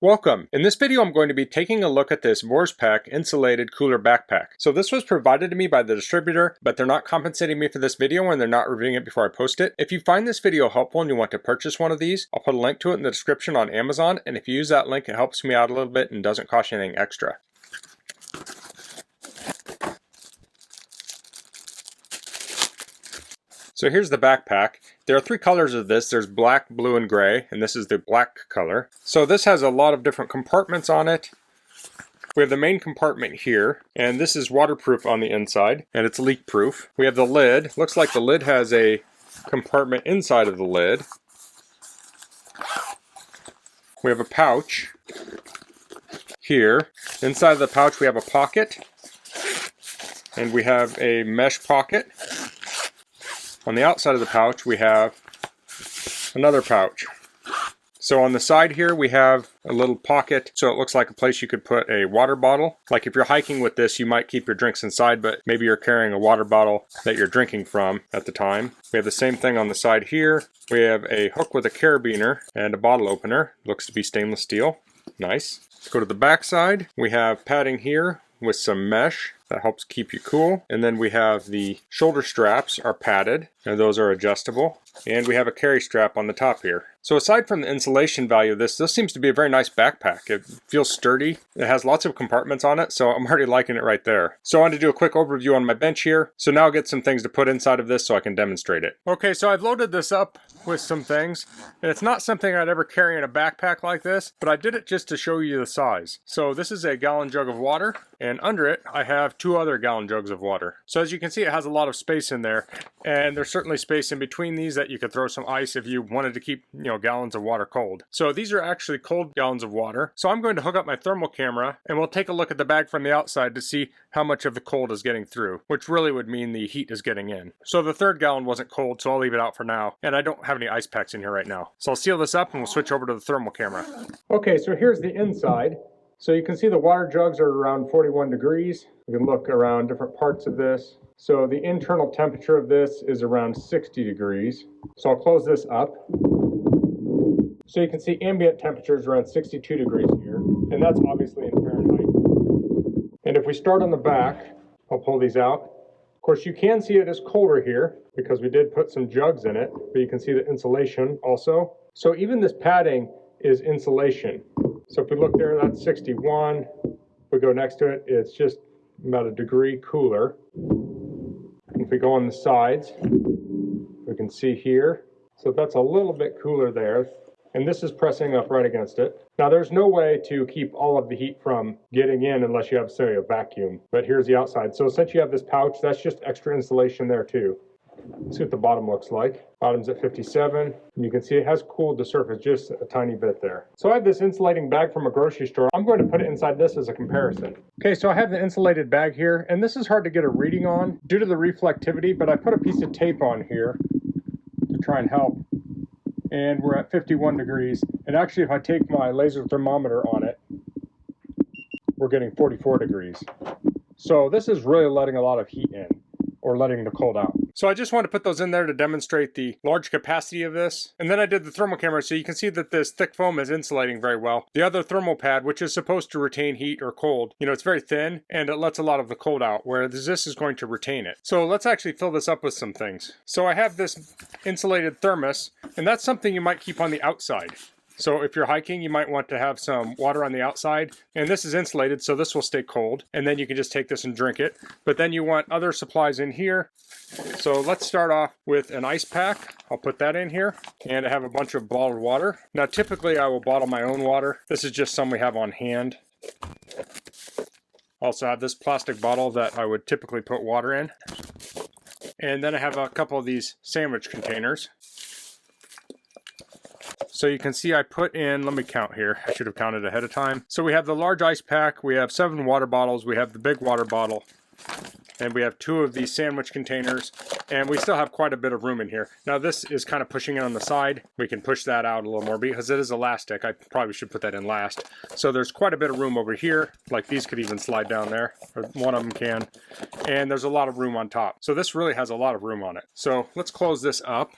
Welcome! In this video I'm going to be taking a look at this Vorspak insulated cooler backpack. So this was provided to me by the distributor, but they're not compensating me for this video and they're not reviewing it before I post it. If you find this video helpful and you want to purchase one of these, I'll put a link to it in the description on Amazon, and if you use that link it helps me out a little bit and doesn't cost you anything extra. So here's the backpack. There are three colors of this. There's black, blue, and gray, and this is the black color. So this has a lot of different compartments on it. We have the main compartment here, and this is waterproof on the inside, and it's leak proof. We have the lid. Looks like the lid has a compartment inside of the lid. We have a pouch here. Inside of the pouch we have a pocket, and we have a mesh pocket. On the outside of the pouch we have another pouch. So on the side here we have a little pocket, so it looks like a place you could put a water bottle. Like if you're hiking with this you might keep your drinks inside, but maybe you're carrying a water bottle that you're drinking from at the time. We have the same thing on the side here. We have a hook with a carabiner and a bottle opener. Looks to be stainless steel. Nice. Let's go to the back side. We have padding here with some mesh that helps keep you cool, and then we have the shoulder straps are padded and those are adjustable, and we have a carry strap on the top here. So aside from the insulation value of this seems to be a very nice backpack. It feels sturdy. It has lots of compartments on it, so I'm already liking it right there. So I wanted to do a quick overview on my bench here. So now I'll get some things to put inside of this so I can demonstrate it. Okay, so I've loaded this up with some things, and it's not something I'd ever carry in a backpack like this, but I did it just to show you the size. So this is a gallon jug of water, and under it I have two other gallon jugs of water. So as you can see it has a lot of space in there, and there's certainly space in between these that you could throw some ice if you wanted to keep gallons of water cold. So these are actually cold gallons of water. So I'm going to hook up my thermal camera and we'll take a look at the bag from the outside to see how much of the cold is getting through, which really would mean the heat is getting in. So the third gallon wasn't cold, so I'll leave it out for now, and I don't have any ice packs in here right now. So I'll seal this up and we'll switch over to the thermal camera. Okay, so here's the inside. So you can see the water jugs are around 41 degrees. You can look around different parts of this. So the internal temperature of this is around 60 degrees. So I'll close this up. So you can see ambient temperature is around 62 degrees here, and that's obviously in Fahrenheit. And if we start on the back, I'll pull these out. Of course, you can see it is colder here because we did put some jugs in it, but you can see the insulation also. So even this padding is insulation. So if we look there, that's 61. If we go next to it, it's just about a degree cooler. And if we go on the sides, we can see here. So that's a little bit cooler there. And this is pressing up right against it. Now there's no way to keep all of the heat from getting in unless you have, say, a vacuum. But here's the outside. So since you have this pouch, that's just extra insulation there too. Let's see what the bottom looks like. Bottom's at 57, and you can see it has cooled the surface just a tiny bit there. So I have this insulating bag from a grocery store. I'm going to put it inside this as a comparison. Okay, so I have the insulated bag here, and this is hard to get a reading on due to the reflectivity, but I put a piece of tape on here to try and help. And we're at 51 degrees. And actually, if I take my laser thermometer on it, we're getting 44 degrees. So this is really letting a lot of heat in, or letting the cold out. So I just want to put those in there to demonstrate the large capacity of this. And then I did the thermal camera, so you can see that this thick foam is insulating very well. The other thermal pad, which is supposed to retain heat or cold, it's very thin and it lets a lot of the cold out, whereas this is going to retain it. So let's actually fill this up with some things. So I have this insulated thermos, and that's something you might keep on the outside. So if you're hiking, you might want to have some water on the outside, and this is insulated, so this will stay cold, and then you can just take this and drink it. But then you want other supplies in here. So let's start off with an ice pack. I'll put that in here, and I have a bunch of bottled water. Now typically I will bottle my own water. This is just some we have on hand. Also have this plastic bottle that I would typically put water in. And then I have a couple of these sandwich containers. So you can see I put in, let me count here, I should have counted ahead of time. So we have the large ice pack, we have 7 water bottles, we have the big water bottle, and we have 2 of these sandwich containers, and we still have quite a bit of room in here. Now this is kind of pushing it on the side. We can push that out a little more because it is elastic. I probably should put that in last. So there's quite a bit of room over here, like these could even slide down there, or one of them can. And there's a lot of room on top. So this really has a lot of room on it. So let's close this up.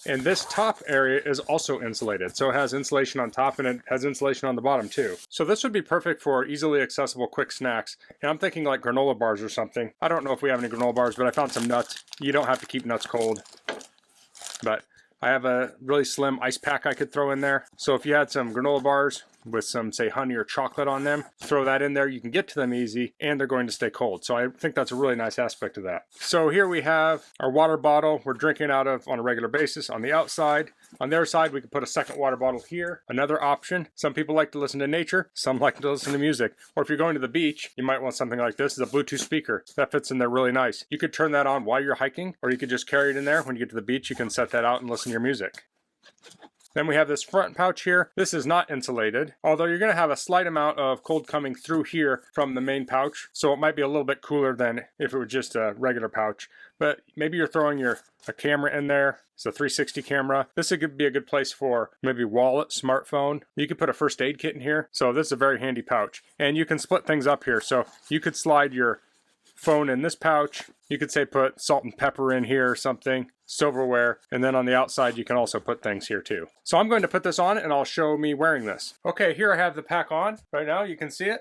And this top area is also insulated. So it has insulation on top and it has insulation on the bottom too. So this would be perfect for easily accessible quick snacks. And I'm thinking like granola bars or something. I don't know if we have any granola bars, but I found some nuts. You don't have to keep nuts cold. But I have a really slim ice pack I could throw in there. So if you had some granola bars with some, say, honey or chocolate on them, throw that in there. You can get to them easy and they're going to stay cold. So I think that's a really nice aspect of that. So here we have our water bottle we're drinking out of on a regular basis on the outside. On their side, we could put a second water bottle here. Another option, some people like to listen to nature, some like to listen to music. Or if you're going to the beach, you might want something like this. It's a Bluetooth speaker. That fits in there really nice. You could turn that on while you're hiking, or you could just carry it in there. When you get to the beach, you can set that out and listen to your music. Then we have this front pouch here. This is not insulated, although you're going to have a slight amount of cold coming through here from the main pouch. So it might be a little bit cooler than if it were just a regular pouch. But maybe you're throwing a camera in there. It's a 360 camera. This could be a good place for maybe wallet, smartphone. You could put a first aid kit in here. So this is a very handy pouch. And you can split things up here. So you could slide your phone in this pouch. You could say put salt and pepper in here or something, silverware, and then on the outside you can also put things here too. So I'm going to put this on and I'll show me wearing this. Okay, here I have the pack on. Right now you can see it.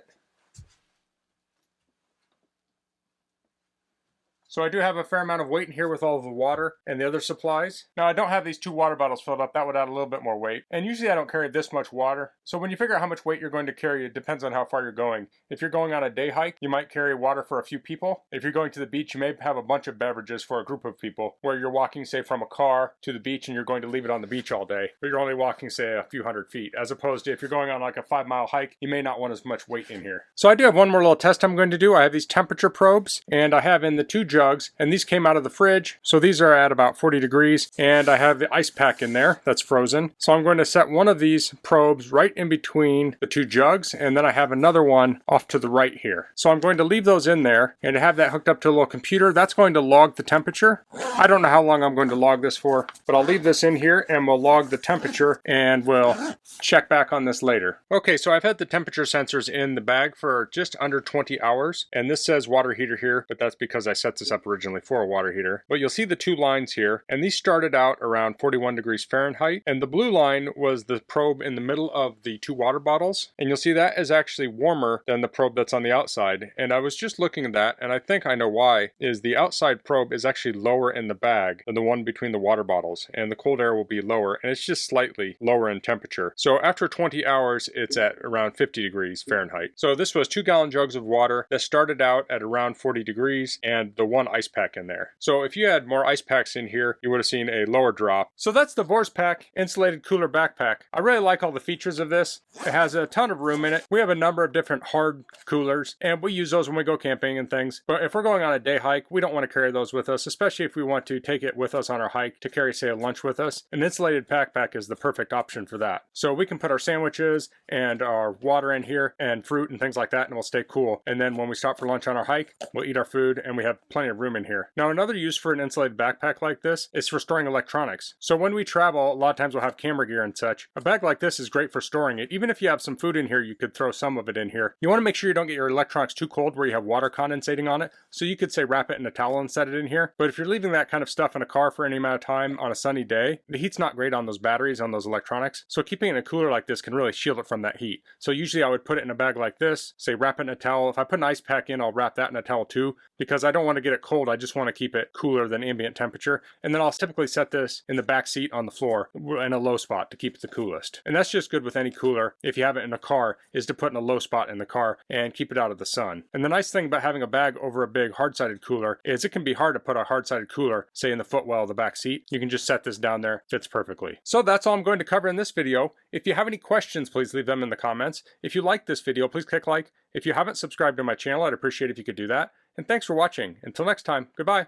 So I do have a fair amount of weight in here with all of the water and the other supplies. Now I don't have these 2 water bottles filled up. That would add a little bit more weight. And usually I don't carry this much water. So when you figure out how much weight you're going to carry, it depends on how far you're going. If you're going on a day hike, you might carry water for a few people. If you're going to the beach, you may have a bunch of beverages for a group of people, where you're walking, say, from a car to the beach and you're going to leave it on the beach all day. But you're only walking, say, a few hundred feet. As opposed to if you're going on like a 5-mile hike, you may not want as much weight in here. So I do have one more little test I'm going to do. I have these temperature probes, and I have in the 2 jugs, and these came out of the fridge. So these are at about 40 degrees, and I have the ice pack in there that's frozen. So I'm going to set one of these probes right in between the 2 jugs, and then I have another one off to the right here. So I'm going to leave those in there and have that hooked up to a little computer. That's going to log the temperature. I don't know how long I'm going to log this for, but I'll leave this in here and we'll log the temperature and we'll check back on this later. Okay, so I've had the temperature sensors in the bag for just under 20 hours, and this says water heater here, but that's because I set this up originally for a water heater. But you'll see the 2 lines here, and these started out around 41 degrees Fahrenheit, and the blue line was the probe in the middle of the 2 water bottles, and you'll see that is actually warmer than the probe that's on the outside. And I was just looking at that, and I think I know why, is the outside probe is actually lower in the bag than the one between the water bottles, and the cold air will be lower, and it's just slightly lower in temperature. So after 20 hours, it's at around 50 degrees Fahrenheit. So this was 2-gallon jugs of water that started out at around 40 degrees, and the 1 ice pack in there. So if you had more ice packs in here, you would have seen a lower drop. So that's the Vorspak insulated cooler backpack. I really like all the features of this. It has a ton of room in it. We have a number of different hard coolers, and we use those when we go camping and things. But if we're going on a day hike, we don't want to carry those with us, especially if we want to take it with us on our hike to carry, say, a lunch with us. An insulated backpack is the perfect option for that. So we can put our sandwiches and our water in here and fruit and things like that, and we'll stay cool. And then when we stop for lunch on our hike, we'll eat our food, and we have plenty of room in here. Now, another use for an insulated backpack like this is for storing electronics. So when we travel, a lot of times we'll have camera gear and such. A bag like this is great for storing it. Even if you have some food in here, you could throw some of it in here. You want to make sure you don't get your electronics too cold where you have water condensating on it. So you could say wrap it in a towel and set it in here. But if you're leaving that kind of stuff in a car for any amount of time on a sunny day, the heat's not great on those batteries, on those electronics. So keeping it in a cooler like this can really shield it from that heat. So usually I would put it in a bag like this, say wrap it in a towel. If I put an ice pack in, I'll wrap that in a towel too, because I don't want to get it cold. I just want to keep it cooler than ambient temperature. And then I'll typically set this in the back seat on the floor in a low spot to keep it the coolest. And that's just good with any cooler, if you have it in a car, is to put in a low spot in the car and keep it out of the sun. And the nice thing about having a bag over a big hard-sided cooler is it can be hard to put a hard-sided cooler, say, in the footwell of the back seat. You can just set this down there, fits perfectly. So that's all I'm going to cover in this video. If you have any questions, please leave them in the comments. If you like this video, please click like. If you haven't subscribed to my channel, I'd appreciate if you could do that. And thanks for watching. Until next time, goodbye.